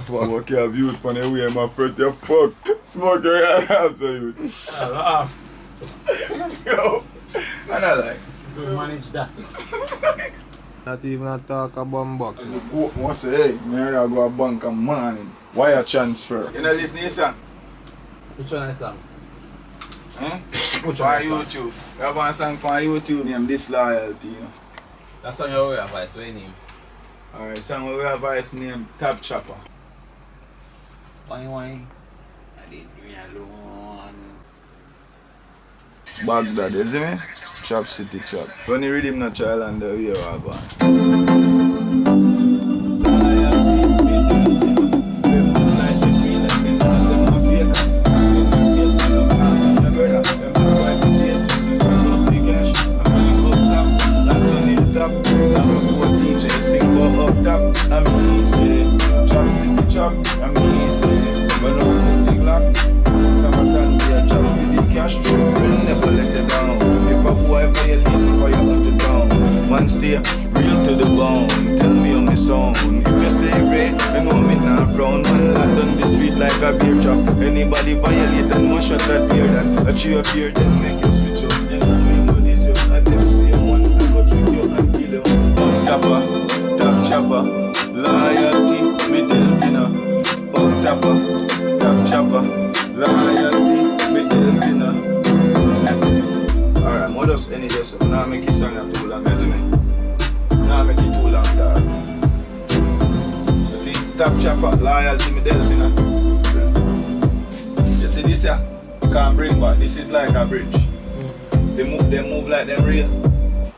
fuck. Walk your youth on the way, my friend, you fuck. Smoke your ass, so you. I laugh. Yo, I don't like. You manage that. Not even a talk about box. What say, hey, Mary, I go a bank a morning. Wire transfer. You know this new song? Which one is song? Eh? Which On one is song? YouTube. We have one song on YouTube named Disloyalty, you know. That song you have voice, what your name? Alright, song we have voice named Top Chopper. Why? I did me alone. Baghdad, you see me? Chop City Chop. When you read him no child and the year I go. Stay real to the bone. Tell me on my song. If you say great, you know me not frown. Man lad down the street like a beer truck. Anybody violate and one shot that ear that. A cheer fear then make you switch up. You know me know this you. I never see one. I go trick you and kill you. Up tapper, top chopper, loyalty, me deltina. Up tapper, top chopper, loyalty, me deltina. Alright, what does any just now make it sound like too long, isn't it? Now make it too long, dog. You see, top chopper, loyalty, me deltina. You see this here? Can't bring back. This is like a bridge. They move like them real.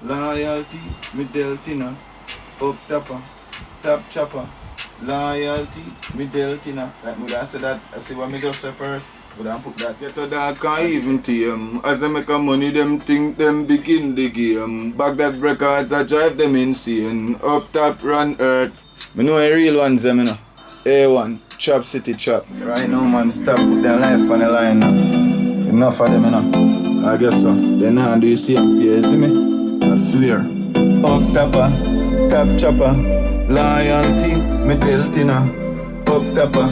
Loyalty, me deltina. Up tapper, top chopper. Loyalty, me deltina. Like me I say that. I see what me just say first. But I put that. Get a dog can't even team. As they make a money, them think them begin the game. Baghdad records, I drive them insane. Up top, run earth. Me know a real ones, them, you know. A1, Chop City Chop. Right now, man, stop put their life on the line now. Enough of them, you know. I guess so. They now do you see them here, you see me? I swear. Up topper, top chopper. Loyalty, me deltina. Up topper,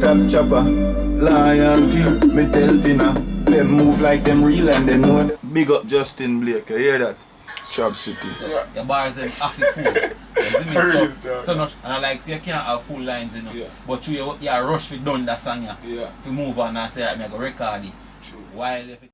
top chopper. Loyalty, me deltina. Them move like them real and they know that. Big up Justin Blake, you hear that? Chop City. Your bars them half full. You see me? So much. And I like you can't have full lines, you know. Yeah. But you rush for done that song, yeah. Yeah. If you move on and say, I'm going to record it. True. While if it